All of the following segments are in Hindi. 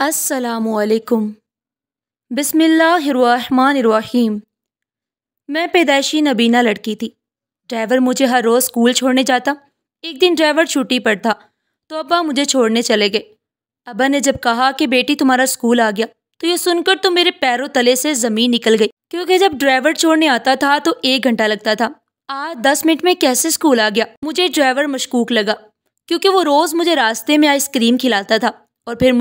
अस्सलामुअलैकुम। बिस्मिल्लाहिर्रहमानिर्रहीम। मैं पैदाइशी नबीना लड़की थी। ड्राइवर मुझे हर रोज़ स्कूल छोड़ने जाता। एक दिन ड्राइवर छुट्टी पर था तो अब्बा मुझे छोड़ने चले गए। अब्बा ने जब कहा कि बेटी तुम्हारा स्कूल आ गया, तो ये सुनकर तो मेरे पैरों तले से ज़मीन निकल गई, क्योंकि जब ड्राइवर छोड़ने आता था तो 1 घंटा लगता था। आज 10 मिनट में कैसे स्कूल आ गया? मुझे ड्राइवर मशकूक लगा, क्योंकि वो रोज़ मुझे रास्ते में आइसक्रीम खिलाता था। और फिर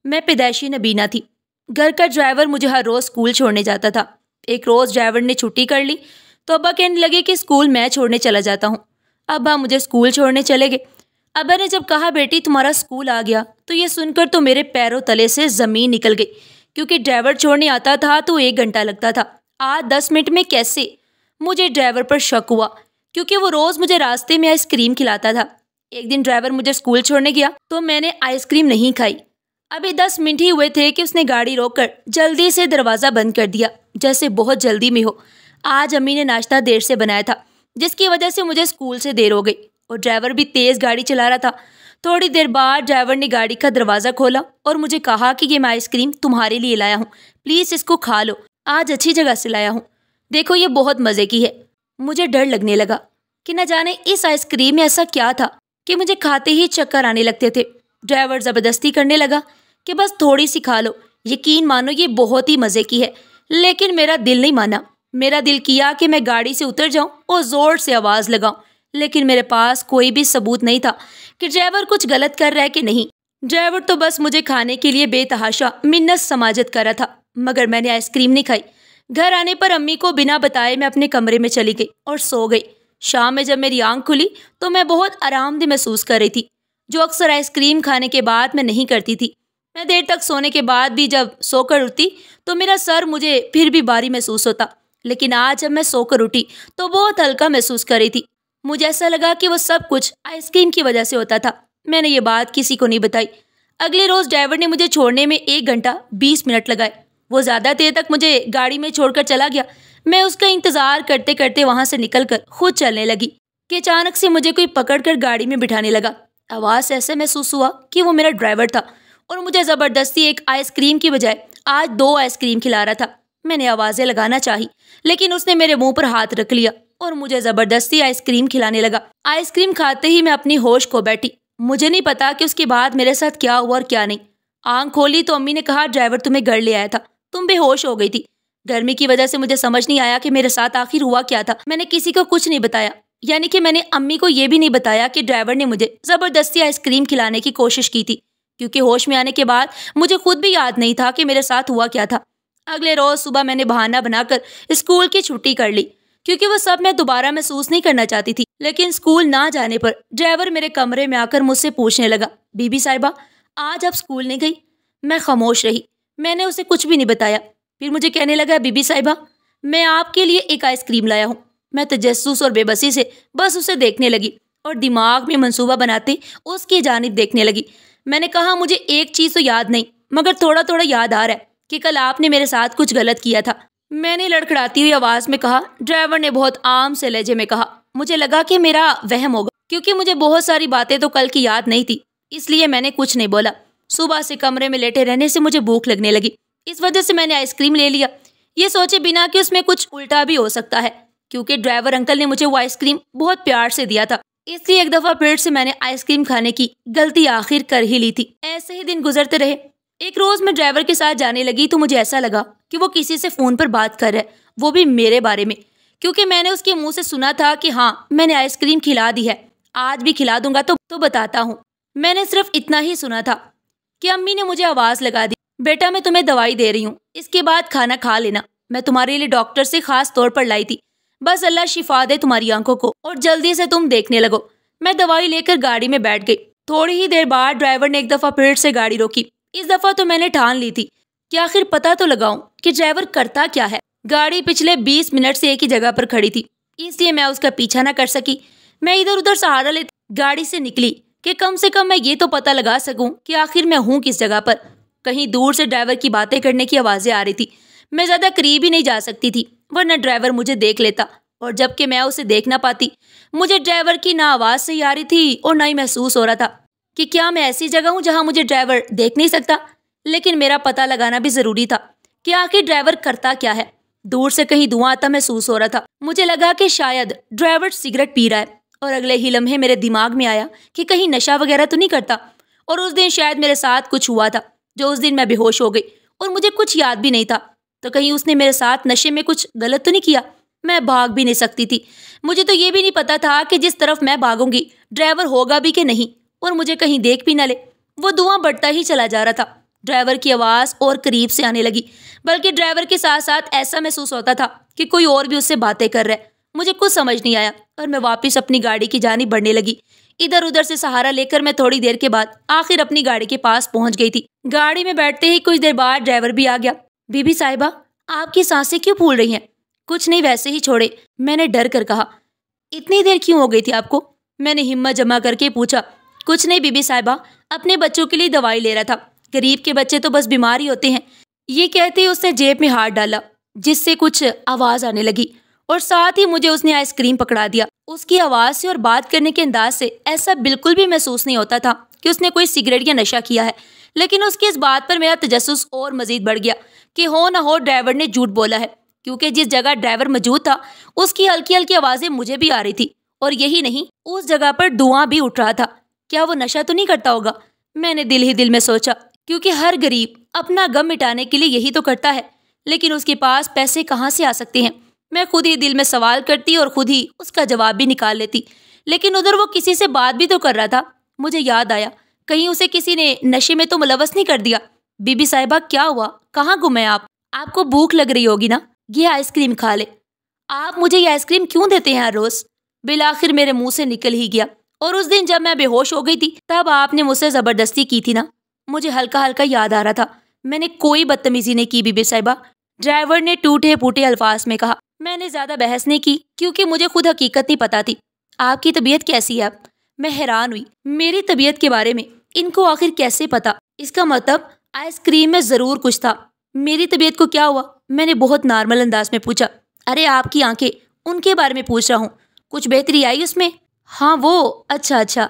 मैं पैदाइशी नबीना थी। घर का ड्राइवर मुझे हर रोज़ स्कूल छोड़ने जाता था। एक रोज़ ड्राइवर ने छुट्टी कर ली तो अब्बा कहने लगे कि स्कूल मैं छोड़ने चला जाता हूँ। अब्बा मुझे स्कूल छोड़ने चले गए। अब्बा ने जब कहा बेटी तुम्हारा स्कूल आ गया, तो ये सुनकर तो मेरे पैरों तले से ज़मीन निकल गई, क्योंकि ड्राइवर छोड़ने आता था तो 1 घंटा लगता था। आज 10 मिनट में कैसे? मुझे ड्राइवर पर शक हुआ, क्योंकि वो रोज़ मुझे रास्ते में आइसक्रीम खिलाता था। एक दिन ड्राइवर मुझे स्कूल छोड़ने गया तो मैंने आइसक्रीम नहीं खाई। अभी 10 मिनट ही हुए थे कि उसने गाड़ी रोककर जल्दी से दरवाज़ा बंद कर दिया, जैसे बहुत जल्दी में हो। आज अम्मी ने नाश्ता देर से बनाया था, जिसकी वजह से मुझे स्कूल से देर हो गई, और ड्राइवर भी तेज़ गाड़ी चला रहा था। थोड़ी देर बाद ड्राइवर ने गाड़ी का दरवाज़ा खोला और मुझे कहा कि ये मैं आइसक्रीम तुम्हारे लिए लाया हूँ, प्लीज़ इसको खा लो, आज अच्छी जगह से लाया हूँ, देखो ये बहुत मज़े की है। मुझे डर लगने लगा कि न जाने इस आइसक्रीम में ऐसा क्या था कि मुझे खाते ही चक्कर आने लगते थे। ड्राइवर ज़बरदस्ती करने लगा कि बस थोड़ी सी खा लो, यकीन मानो ये बहुत ही मज़े की है। लेकिन मेरा दिल नहीं माना। मेरा दिल किया कि मैं गाड़ी से उतर जाऊं और ज़ोर से आवाज़ लगाऊं, लेकिन मेरे पास कोई भी सबूत नहीं था कि ड्राइवर कुछ गलत कर रहा है कि नहीं। ड्राइवर तो बस मुझे खाने के लिए बेतहाशा मिन्नत समाजत कर रहा था, मगर मैंने आइसक्रीम नहीं खाई। घर आने पर अम्मी को बिना बताए मैं अपने कमरे में चली गई और सो गई। शाम में जब मेरी आंख खुली तो मैं बहुत आरामदेह महसूस कर रही थी, जो अक्सर आइसक्रीम खाने के बाद मैं नहीं करती थी। मैं देर तक सोने के बाद भी जब सोकर उठती तो मेरा सर मुझे फिर भी भारी महसूस होता, लेकिन आज जब मैं सोकर उठी तो बहुत हल्का महसूस कर रही थी। मुझे ऐसा लगा कि वो सब कुछ आइसक्रीम की वजह से होता था। मैंने ये बात किसी को नहीं बताई। अगले रोज़ ड्राइवर ने मुझे छोड़ने में 1 घंटा 20 मिनट लगाए। वो ज़्यादा देर तक मुझे गाड़ी में छोड़कर चला गया। मैं उसका इंतज़ार करते करते वहाँ से निकलकर खुद चलने लगी कि अचानक से मुझे कोई पकड़कर गाड़ी में बिठाने लगा। आवाज़ से ऐसे महसूस हुआ कि वो मेरा ड्राइवर था और मुझे ज़बरदस्ती एक आइसक्रीम की बजाय आज 2 आइसक्रीम खिला रहा था। मैंने आवाज़ें लगाना चाही, लेकिन उसने मेरे मुंह पर हाथ रख लिया और मुझे ज़बरदस्ती आइसक्रीम खिलाने लगा। आइसक्रीम खाते ही मैं अपनी होश खो बैठी। मुझे नहीं पता कि उसके बाद मेरे साथ क्या हुआ और क्या नहीं। आंख खोली तो अम्मी ने कहा ड्राइवर तुम्हें घर ले आया था, तुम बेहोश हो गई थी। गर्मी की वजह से मुझे समझ नहीं आया कि मेरे साथ आखिर हुआ क्या था। मैंने किसी को कुछ नहीं बताया, यानी कि मैंने अम्मी को ये भी नहीं बताया कि ड्राइवर ने मुझे ज़बरदस्ती आइसक्रीम खिलाने की कोशिश की थी, क्योंकि होश में आने के बाद मुझे खुद भी याद नहीं था कि मेरे साथ हुआ क्या था। अगले रोज़ सुबह मैंने बहाना बनाकर स्कूल की छुट्टी कर ली, क्योंकि वो सब मैं दोबारा महसूस नहीं करना चाहती थी। लेकिन स्कूल ना जाने पर ड्राइवर मेरे कमरे में आकर मुझसे पूछने लगा, बीबी साहिबा आज आप स्कूल नहीं गई? मैं खामोश रही। मैंने उसे कुछ भी नहीं बताया। फिर मुझे कहने लगा, बीबी साहिबा मैं आपके लिए एक आइसक्रीम लाया हूँ। मैं तजस्सुस और बेबसी से बस उसे देखने लगी और दिमाग में मंसूबा बनाते उसकी जानिब देखने लगी। मैंने कहा मुझे एक चीज़ तो याद नहीं, मगर थोड़ा थोड़ा याद आ रहा है कि कल आपने मेरे साथ कुछ गलत किया था। मैंने लड़खड़ाती हुई आवाज़ में कहा। ड्राइवर ने बहुत आम से लहजे में कहा। मुझे लगा कि मेरा वहम होगा, क्योंकि मुझे बहुत सारी बातें तो कल की याद नहीं थी, इसलिए मैंने कुछ नहीं बोला। सुबह से कमरे में लेटे रहने से मुझे भूख लगने लगी, इस वजह से मैंने आइसक्रीम ले लिया, ये सोचे बिना कि उसमें कुछ उल्टा भी हो सकता है, क्योंकि ड्राइवर अंकल ने मुझे वो आइसक्रीम बहुत प्यार से दिया था। इसलिए एक दफ़ा फिर से मैंने आइसक्रीम खाने की गलती आखिर कर ही ली थी। ऐसे ही दिन गुजरते रहे। एक रोज़ मैं ड्राइवर के साथ जाने लगी तो मुझे ऐसा लगा कि वो किसी से फ़ोन पर बात कर रहा है, वो भी मेरे बारे में, क्योंकि मैंने उसके मुंह से सुना था कि हाँ मैंने आइसक्रीम खिला दी है, आज भी खिला दूंगा तो बताता हूँ। मैंने सिर्फ इतना ही सुना था कि अम्मी ने मुझे आवाज़ लगा दी, बेटा मैं तुम्हें दवाई दे रही हूँ, इसके बाद खाना खा लेना, मैं तुम्हारे लिए डॉक्टर से ख़ास तौर पर लाई थी, बस अल्लाह शिफा दे तुम्हारी आंखों को और जल्दी से तुम देखने लगो। मैं दवाई लेकर गाड़ी में बैठ गई। थोड़ी ही देर बाद ड्राइवर ने एक दफ़ा फिर से गाड़ी रोकी। इस दफ़ा तो मैंने ठान ली थी कि आखिर पता तो लगाऊं कि ड्राइवर करता क्या है। गाड़ी पिछले 20 मिनट से एक ही जगह पर खड़ी थी, इसलिए मैं उसका पीछा न कर सकी। मैं इधर उधर सहारा लेती गाड़ी से निकली कि कम से कम मैं ये तो पता लगा सकूं कि आखिर मैं हूँ किस जगह पर। कहीं दूर से ड्राइवर की बातें करने की आवाज़ें आ रही थी। मैं ज़्यादा करीब ही नहीं जा सकती थी, वरना ड्राइवर मुझे देख लेता, और जबकि मैं उसे देख ना पाती। मुझे ड्राइवर की ना आवाज़ सही आ रही थी और ना ही महसूस हो रहा था कि क्या मैं ऐसी जगह हूँ जहाँ मुझे ड्राइवर देख नहीं सकता। लेकिन मेरा पता लगाना भी जरूरी था कि आखिर ड्राइवर करता क्या है। दूर से कहीं धुआं आता महसूस हो रहा था। मुझे लगा कि शायद ड्राइवर सिगरेट पी रहा है, और अगले ही लम्हे मेरे दिमाग में आया कि कहीं नशा वगैरह तो नहीं करता। और उस दिन शायद मेरे साथ कुछ हुआ था, जो उस दिन मैं बेहोश हो गई और मुझे कुछ याद भी नहीं था। तो कहीं उसने मेरे साथ नशे में कुछ गलत तो नहीं किया। मैं भाग भी नहीं सकती थी। मुझे तो ये भी नहीं पता था कि जिस तरफ मैं भागूंगी ड्राइवर होगा भी कि नहीं, और मुझे कहीं देख भी न ले। वो धुआं बढ़ता ही चला जा रहा था। ड्राइवर की आवाज़ और करीब से आने लगी, बल्कि ड्राइवर के साथ साथ ऐसा महसूस होता था कि कोई और भी उससे बातें कर रहा है। मुझे कुछ समझ नहीं आया और मैं वापस अपनी गाड़ी की जानिब बढ़ने लगी। इधर उधर से सहारा लेकर मैं थोड़ी देर के बाद आखिर अपनी गाड़ी के पास पहुंच गई थी। गाड़ी में बैठते ही कुछ देर बाद ड्राइवर भी आ गया। बीबी साहिबा, आपकी सांसें क्यों फूल रही हैं? कुछ नहीं, वैसे ही छोड़े, मैंने डर कर कहा। इतनी देर क्यों हो गई थी आपको? मैंने हिम्मत जमा करके पूछा। कुछ नहीं बीबी साहिबा, अपने बच्चों के लिए दवाई ले रहा था। गरीब के बच्चे तो बस बीमार ही होते हैं। ये कहते ही उसने जेब में हाथ डाला, जिससे कुछ आवाज आने लगी, और साथ ही मुझे उसने आइसक्रीम पकड़ा दिया। उसकी आवाज से और बात करने के अंदाज से ऐसा बिल्कुल भी महसूस नहीं होता था कि उसने कोई सिगरेट या नशा किया है। लेकिन उसकी इस बात पर मेरा तजस्सुस और मजीद बढ़ गया कि हो न हो ड्राइवर ने झूठ बोला है, क्योंकि जिस जगह ड्राइवर मौजूद था उसकी हल्की हल्की आवाजें मुझे भी आ रही थी। और यही नहीं, उस जगह पर धुआं भी उठ रहा था। क्या वो नशा तो नहीं करता होगा? मैंने दिल ही दिल में सोचा, क्योंकि हर गरीब अपना गम मिटाने के लिए यही तो करता है। लेकिन उसके पास पैसे कहाँ से आ सकते हैं? मैं खुद ही दिल में सवाल करती और खुद ही उसका जवाब भी निकाल लेती। लेकिन उधर वो किसी से बात भी तो कर रहा था। मुझे याद आया, कहीं उसे किसी ने नशे में तो मुलवस नहीं कर दिया। बीबी साहिबा, क्या हुआ? कहाँ गुम है आप? आपको भूख लग रही होगी ना, ये आइसक्रीम खा ले। आप मुझे ये आइसक्रीम क्यों देते हैं हर रोज? बिल आखिर मेरे मुंह से निकल ही गया। और उस दिन जब मैं बेहोश हो गई थी तब आपने मुझसे जबरदस्ती की थी ना? मुझे हल्का हल्का याद आ रहा था। मैंने कोई बदतमीजी नहीं की बीबी साहिबा, ड्राइवर ने टूटे फूटे अल्फाज में कहा। मैंने ज्यादा बहस नहीं की, क्योंकि मुझे खुद हकीकत नहीं पता थी। आपकी तबीयत कैसी है? मैं हैरान हुई। मेरी तबीयत के बारे में इनको आखिर कैसे पता? इसका मतलब आइसक्रीम में जरूर कुछ था। मेरी तबीयत को क्या हुआ? मैंने बहुत नॉर्मल अंदाज में पूछा। अरे आपकी आंखें, उनके बारे में पूछ रहा हूँ। कुछ बेहतरी आई उसमें? हाँ वो, अच्छा अच्छा,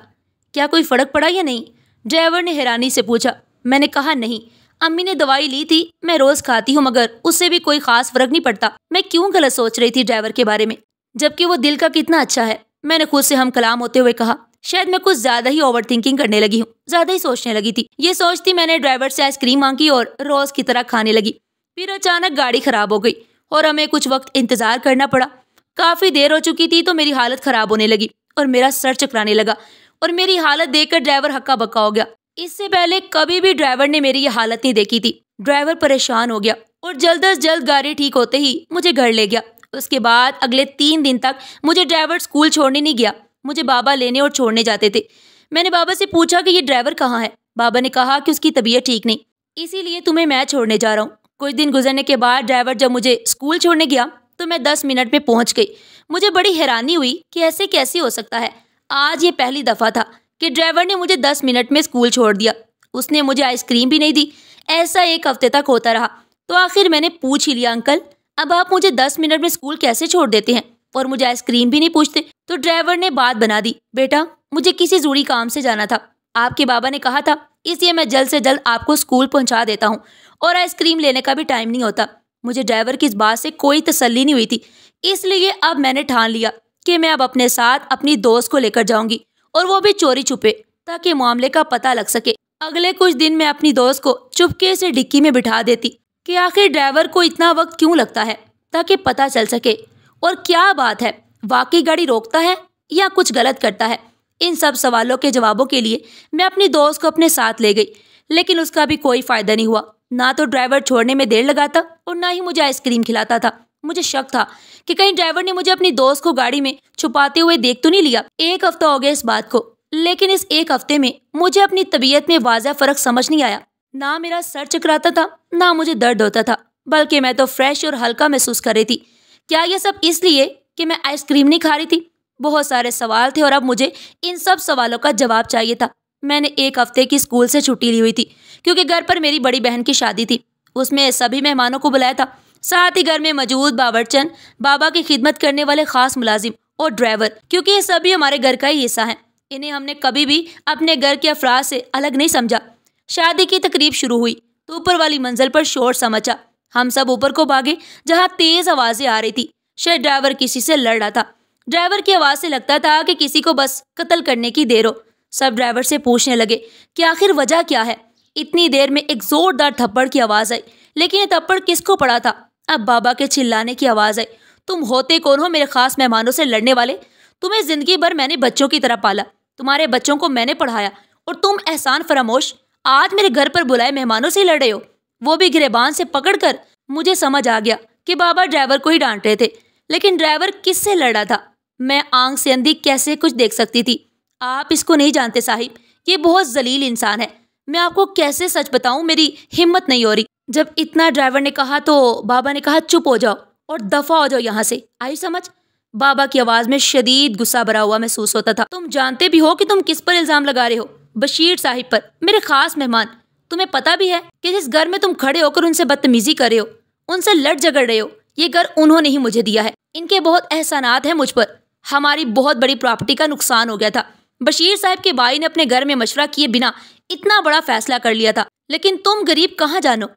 क्या कोई फर्क पड़ा या नहीं? ड्राइवर ने हैरानी से पूछा। मैंने कहा नहीं, अम्मी ने दवाई ली थी, मैं रोज खाती हूँ, मगर उससे भी कोई खास फर्क नहीं पड़ता। मैं क्यों गलत सोच रही थी ड्राइवर के बारे में, जबकि वो दिल का कितना अच्छा है। मैंने खुद से हम कलाम होते हुए कहा। शायद मैं कुछ ज्यादा ही ओवर थिंकिंग करने लगी हूँ, ज्यादा ही सोचने लगी थी। ये सोचती मैंने ड्राइवर से आइसक्रीम मांगी और रोज की तरह खाने लगी। फिर अचानक गाड़ी खराब हो गई और हमें कुछ वक्त इंतजार करना पड़ा। काफी देर हो चुकी थी तो मेरी हालत खराब होने लगी और मेरा सर चकराने लगा, और मेरी हालत देखकर ड्राइवर हक्का बक्का हो गया। इससे पहले कभी भी ड्राइवर ने मेरी ये हालत नहीं देखी थी। ड्राइवर परेशान हो गया और जल्द अज जल्द गाड़ी ठीक होते ही मुझे घर ले गया। उसके बाद अगले 3 दिन तक मुझे ड्राइवर स्कूल छोड़ने नहीं गया। मुझे बाबा लेने और छोड़ने जाते थे। मैंने बाबा से पूछा कि ये ड्राइवर कहाँ है। बाबा ने कहा कि उसकी तबीयत ठीक नहीं, इसीलिए तुम्हें मैं छोड़ने जा रहा हूँ। कुछ दिन गुजरने के बाद ड्राइवर जब मुझे स्कूल छोड़ने गया तो मैं 10 मिनट में पहुंच गई। मुझे बड़ी हैरानी हुई कि ऐसे कैसे हो सकता है। आज ये पहली दफा था कि ड्राइवर ने मुझे 10 मिनट में स्कूल छोड़ दिया। उसने मुझे आइसक्रीम भी नहीं दी। ऐसा 1 हफ्ते तक होता रहा। तो आखिर मैंने पूछ ही लिया, अंकल अब आप मुझे 10 मिनट में स्कूल कैसे छोड़ देते हैं और मुझे आइसक्रीम भी नहीं पूछते? तो ड्राइवर ने बात बना दी, बेटा मुझे किसी जरूरी काम से जाना था, आपके बाबा ने कहा था, इसलिए मैं जल्द से जल्द आपको स्कूल पहुंचा देता हूँ, और आइसक्रीम लेने का भी टाइम नहीं होता। मुझे ड्राइवर की इस बात से कोई तसल्ली नहीं हुई थी, इसलिए अब मैंने ठान लिया कि मैं अब अपने साथ अपनी दोस्त को लेकर जाऊंगी, और वो भी चोरी छुपे, ताकि मामले का पता लग सके। अगले कुछ दिन मैं अपनी दोस्त को चुपके से डिक्की में बिठा देती कि आखिर ड्राइवर को इतना वक्त क्यों लगता है, ताकि पता चल सके और क्या बात है, वाकई गाड़ी रोकता है या कुछ गलत करता है। इन सब सवालों के जवाबों के लिए मैं अपनी दोस्त को अपने साथ ले गई, लेकिन उसका भी कोई फायदा नहीं हुआ। ना तो ड्राइवर छोड़ने में देर लगाता और ना ही मुझे आइसक्रीम खिलाता था। मुझे शक था कि कहीं ड्राइवर ने मुझे अपनी दोस्त को गाड़ी में छुपाते हुए देख तो नहीं लिया। 1 हफ्ता हो गया इस बात को, लेकिन इस 1 हफ्ते में मुझे अपनी तबीयत में वाज़ह फर्क समझ नहीं आया। ना मेरा सर चकराता था, ना मुझे दर्द होता था, बल्कि मैं तो फ्रेश और हल्का महसूस कर रही थी। क्या ये सब इसलिए कि मैं आइसक्रीम नहीं खा रही थी? बहुत सारे सवाल थे और अब मुझे इन सब सवालों का जवाब चाहिए था। मैंने 1 हफ्ते की स्कूल से छुट्टी ली हुई थी, क्योंकि घर पर मेरी बड़ी बहन की शादी थी। उसमें सभी मेहमानों को बुलाया था, साथ ही घर में मौजूद बावर्चन, बाबा की खिदमत करने वाले खास मुलाजिम और ड्राइवर, क्योंकि ये सभी हमारे घर का ही हिस्सा हैं। इन्हें हमने कभी भी अपने घर के अफराद से अलग नहीं समझा। शादी की तकरीब शुरू हुई। तो ऊपर वाली मंजिल पर शोर सा मचा। हम सब ऊपर को भागे जहाँ तेज आवाजें आ रही थी। शायद ड्राइवर किसी से लड़ रहा था। ड्राइवर की आवाज से लगता था कि किसी को बस कत्ल करने की देर हो। सब ड्राइवर से पूछने लगे कि आखिर वजह क्या है। इतनी देर में एक जोरदार थप्पड़ की आवाज आई, लेकिन ये थप्पड़ किसको पड़ा था? अब बाबा के चिल्लाने की आवाज आई, तुम होते कौन हो मेरे खास मेहमानों से लड़ने वाले? तुम्हें जिंदगी भर मैंने बच्चों की तरह पाला, तुम्हारे बच्चों को मैंने पढ़ाया, और तुम एहसान फरामोश आज मेरे घर पर बुलाए मेहमानों से लड़ रहे हो, वो भी गिरेबान से पकड़कर। मुझे समझ आ गया कि बाबा ड्राइवर को ही डांट रहे थे, लेकिन ड्राइवर किससे लड़ रहा था? मैं आंख से अंधी कैसे कुछ देख सकती थी? आप इसको नहीं जानते साहिब, ये बहुत जलील इंसान है। मैं आपको कैसे सच बताऊं, मेरी हिम्मत नहीं हो रही। जब इतना ड्राइवर ने कहा तो बाबा ने कहा चुप हो जाओ और दफा हो जाओ यहाँ से, आई समझ? बाबा की आवाज में शदीद गुस्सा भरा हुआ महसूस होता था। तुम जानते भी हो कि तुम किस पर इल्जाम लगा रहे हो? बशीर साहिब पर, मेरे खास मेहमान। तुम्हें पता भी है कि जिस घर में तुम खड़े होकर उनसे बदतमीजी कर रहे हो, उनसे लड़ झगड़ रहे हो, ये घर उन्होंने ही मुझे दिया है। इनके बहुत एहसानात हैं मुझ पर। हमारी बहुत बड़ी प्रॉपर्टी का नुकसान हो गया था। बशीर साहब के भाई ने अपने घर में मशवरा किए बिना इतना बड़ा फैसला कर लिया था, लेकिन तुम गरीब कहाँ जानो।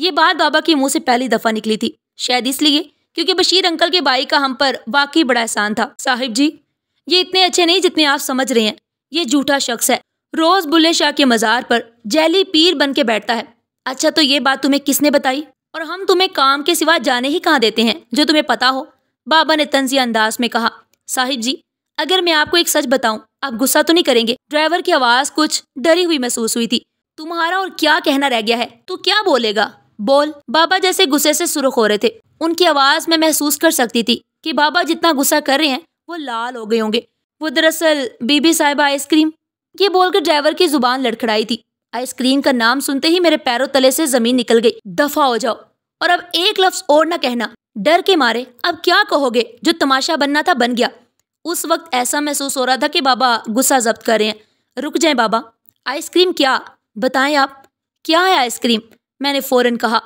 ये बात बाबा के मुंह से पहली दफा निकली थी, शायद इसलिए क्योंकि बशीर अंकल के भाई का हम पर वाकई बड़ा एहसान था। साहिब जी, ये इतने अच्छे नहीं जितने आप समझ रहे हैं। ये झूठा शख्स है, रोज बुल्ले शाह के मजार पर जैली पीर बन के बैठता है। अच्छा, तो ये बात तुम्हें किसने बताई? और हम तुम्हें काम के सिवा जाने ही कहाँ देते हैं जो तुम्हें पता हो? बाबा ने तंजिया अंदाज में कहा। साहिब जी, अगर मैं आपको एक सच बताऊं, आप गुस्सा तो नहीं करेंगे? ड्राइवर की आवाज कुछ डरी हुई महसूस हुई थी। तुम्हारा और क्या कहना रह गया है? तू क्या बोलेगा? बोल। बाबा जैसे गुस्से से सुर्ख हो रहे थे। उनकी आवाज में महसूस कर सकती थी कि बाबा जितना गुस्सा कर रहे हैं वो लाल हो गए होंगे। वो दरअसल बीबी साहिबा आइसक्रीम, ये बोलकर ड्राइवर की जुबान लड़खड़ाई थी। आइसक्रीम का नाम सुनते ही मेरे पैरों तले से जमीन निकल गई। दफा हो जाओ, और अब एक लफ्ज और ना कहना। डर के मारे अब क्या कहोगे? जो तमाशा बनना था बन गया। उस वक्त ऐसा महसूस हो रहा था कि बाबा गुस्सा जब्त कर रहे हैं। रुक जाएं बाबा, आइसक्रीम क्या? बताएं आप, क्या है आइसक्रीम? मैंने फौरन कहा।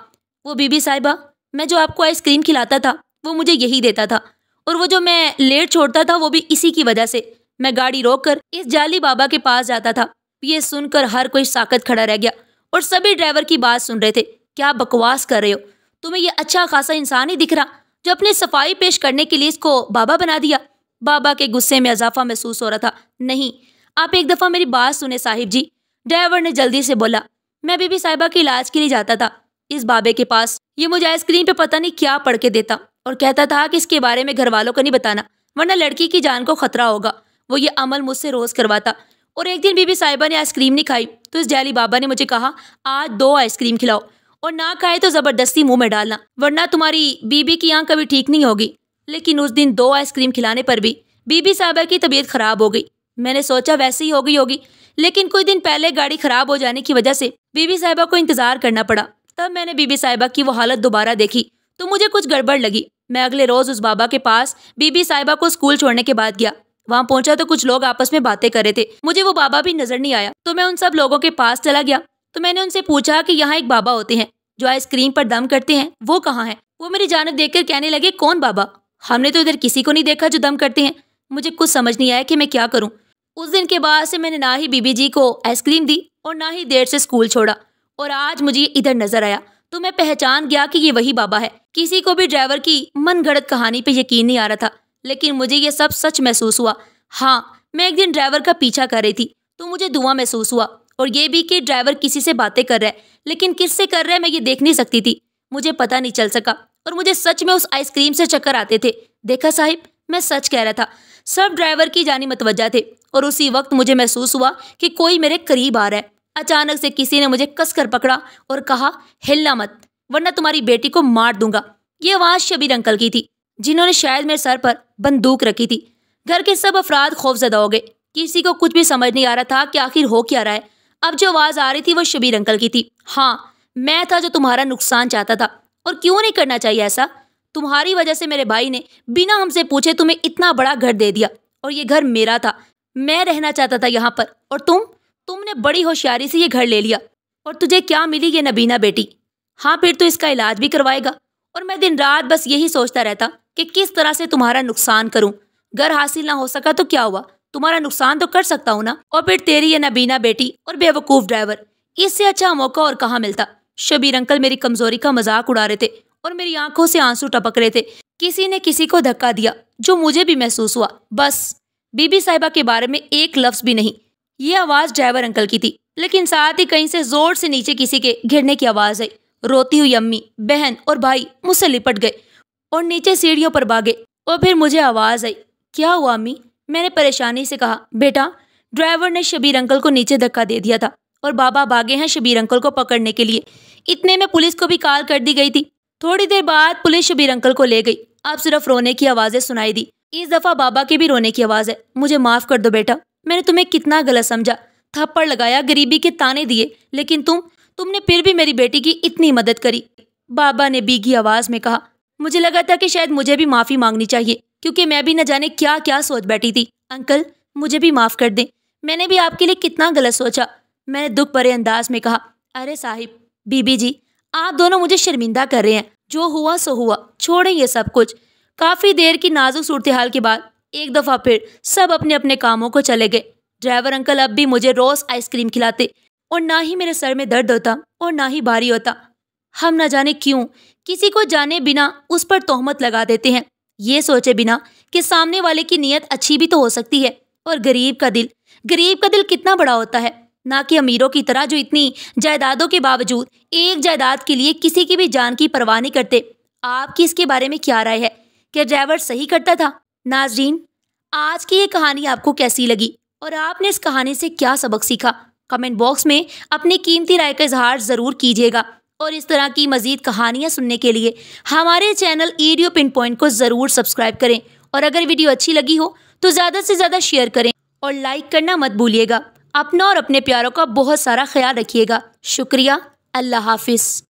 वो बीबी साहिबा, मैं जो आपको आइसक्रीम खिलाता था वो मुझे यही देता था, और वो जो मैं लेट छोड़ता था वो भी इसी की वजह से। मैं गाड़ी रोककर इस जाली बाबा के पास जाता था। ये सुनकर हर कोई साकत खड़ा रह गया और सभी ड्राइवर की बात सुन रहे थे। क्या बकवास कर रहे हो? तुम्हें ये अच्छा खासा इंसान ही दिख रहा जो अपनी सफाई पेश करने के लिए इसको बाबा बना दिया? बाबा के गुस्से में इजाफा महसूस हो रहा था। नहीं, आप एक दफा मेरी बात सुने साहिब जी, ड्राइवर ने जल्दी से बोला। मैं बीबी साहिबा के इलाज के लिए जाता था इस बाबे के पास। ये मुझे आइसक्रीम पे पता नहीं क्या पढ़ के देता और कहता था कि इसके बारे में घर वालों को नहीं बताना, वरना लड़की की जान को खतरा होगा। वो ये अमल मुझसे रोज करवाता। और एक दिन बीबी साहिबा ने आइसक्रीम नहीं खाई तो इस जाली बाबा ने मुझे कहा, आज 2 आइसक्रीम खिलाओ, और ना खाए तो जबरदस्ती मुंह में डालना, वरना तुम्हारी बीबी की आंख कभी ठीक नहीं होगी। लेकिन उस दिन 2 आइसक्रीम खिलाने पर भी बीबी साहिबा की तबीयत खराब हो गई। मैंने सोचा वैसे ही हो गई होगी, लेकिन कुछ दिन पहले गाड़ी खराब हो जाने की वजह से बीबी साहिबा को इंतजार करना पड़ा। तब मैंने बीबी साहिबा की वो हालत दोबारा देखी तो मुझे कुछ गड़बड़ लगी। मैं अगले रोज उस बाबा के पास बीबी साहिबा को स्कूल छोड़ने के बाद गया। वहाँ पहुंचा तो कुछ लोग आपस में बातें कर रहे थे। मुझे वो बाबा भी नजर नहीं आया, तो मैं उन सब लोगों के पास चला गया। तो मैंने उनसे पूछा कि यहाँ एक बाबा होते हैं जो आइसक्रीम पर दम करते हैं, वो कहाँ है? वो मेरी जानिब देखकर कहने लगे, कौन बाबा? हमने तो इधर किसी को नहीं देखा जो दम करते हैं। मुझे कुछ समझ नहीं आया कि मैं क्या करूं। उस दिन के बाद से मैंने ना ही बीबी जी को आइसक्रीम दी और ना ही देर से स्कूल छोड़ा, और आज मुझे इधर नजर आया तो मैं पहचान गया कि ये वही बाबा है। किसी को भी ड्राइवर की मनगढ़ंत कहानी पे यकीन नहीं आ रहा था, लेकिन मुझे ये सब सच महसूस हुआ। हाँ, मैं एक दिन ड्राइवर का पीछा कर रही थी तो मुझे धुआं महसूस हुआ, और ये भी कि ड्राइवर किसी से बातें कर रहा है, लेकिन किससे कर रहा है मैं ये देख नहीं सकती थी। मुझे पता नहीं चल सका, और मुझे सच में उस आइसक्रीम से चक्कर आते थे। देखा साहिब, मैं सच कह रहा था। सब ड्राइवर की जानी मतवज्जा थे, और उसी वक्त मुझे महसूस हुआ कि कोई मेरे करीब आ रहा है। अचानक से किसी ने मुझे कसकर पकड़ा और कहा, हिलना मत, वरना तुम्हारी बेटी को मार दूंगा। ये आवाज शबीर अंकल की थी, जिन्होंने शायद मेरे सर पर बंदूक रखी थी। घर के सब अफराद खौफजदा हो गए। किसी को कुछ भी समझ नहीं आ रहा था कि आखिर हो क्या रहा है। अब जो आवाज आ रही थी वो शबीर अंकल की थी। हाँ, मैं था जो तुम्हारा नुकसान चाहता था, और क्यों नहीं करना चाहिए ऐसा? तुम्हारी वजह से मेरे भाई ने बिना हमसे पूछे तुम्हें इतना बड़ा घर दे दिया, और ये घर मेरा था। मैं रहना चाहता था यहाँ पर, और तुमने बड़ी होशियारी से ये घर ले लिया। और तुझे क्या मिली ये नबीना बेटी? हाँ, फिर तो इसका इलाज भी करवाएगा। और मैं दिन रात बस यही सोचता रहता कि किस तरह से तुम्हारा नुकसान करूं। घर हासिल ना हो सका तो क्या हुआ, तुम्हारा नुकसान तो कर सकता हूं ना। और फिर तेरी ये नबीना बेटी और बेवकूफ ड्राइवर, इससे अच्छा मौका और कहाँ मिलता। शबीर अंकल मेरी कमजोरी का मजाक उड़ा रहे थे और मेरी आंखों से आंसू टपक रहे थे। किसी ने किसी को धक्का दिया, जो मुझे भी महसूस हुआ। बस बीबी साहिबा के बारे में एक लफ्ज भी नहीं। ये आवाज ड्राइवर अंकल की थी, लेकिन साथ ही कहीं से जोर से नीचे किसी के गिरने की आवाज आई। रोती हुई अम्मी, बहन और भाई मुझसे लिपट गए और नीचे सीढ़ियों पर भागे। और फिर मुझे आवाज आई, क्या हुआ अम्मी? मैंने परेशानी से कहा, बेटा ड्राइवर ने शबीर अंकल को नीचे धक्का दे दिया था और बाबा भागे हैं शबीर अंकल को पकड़ने के लिए। इतने में पुलिस को भी कॉल कर दी गई थी। थोड़ी देर बाद पुलिस शबीर अंकल को ले गई। अब सिर्फ रोने की आवाजें सुनाई दी। इस दफा बाबा की भी रोने की आवाज है। मुझे माफ कर दो बेटा, मैंने तुम्हें कितना गलत समझा, थप्पड़ लगाया, गरीबी के ताने दिए, लेकिन तुमने फिर भी मेरी बेटी की इतनी मदद करी। बाबा ने भीगी आवाज में कहा। मुझे लगा था कि शायद मुझे भी माफी मांगनी चाहिए, क्योंकि मैं भी न जाने क्या क्या सोच बैठी थी। अंकल मुझे भी माफ कर दें, मैंने भी आपके लिए कितना गलत सोचा। मैंने दुख भरे अंदाज में कहा। अरे साहिब, बीबी जी, आप दोनों मुझे शर्मिंदा कर रहे हैं। जो हुआ सो हुआ, छोड़ें ये सब कुछ। काफी देर की नाजुक सूरत हाल के बाद एक दफा फिर सब अपने अपने कामों को चले गए। ड्राइवर अंकल अब भी मुझे रोज आइसक्रीम खिलाते और ना ही मेरे सर में दर्द होता और ना ही भारी होता। हम न जाने क्यों किसी को जाने बिना उस पर तोहमत लगा देते हैं, ये सोचे बिना कि सामने वाले की नीयत अच्छी भी तो हो सकती है। और गरीब का दिल कितना बड़ा होता है, ना कि अमीरों की तरह जो इतनी जायदादों के बावजूद एक जायदाद के लिए किसी की भी जान की परवाह नहीं करते। आपकी इसके बारे में क्या राय है? क्या ड्राइवर सही करता था? नाजरीन, आज की ये कहानी आपको कैसी लगी और आपने इस कहानी से क्या सबक सीखा? कमेंट बॉक्स में अपनी कीमती राय का इजहार जरूर कीजिएगा। और इस तरह की मजीद कहानियां सुनने के लिए हमारे चैनल ईडियो पिन पॉइंट को जरूर सब्सक्राइब करें। और अगर वीडियो अच्छी लगी हो तो ज़्यादा से ज़्यादा शेयर करें और लाइक करना मत भूलिएगा। अपना और अपने प्यारों का बहुत सारा ख्याल रखिएगा। शुक्रिया। अल्लाह हाफिज़।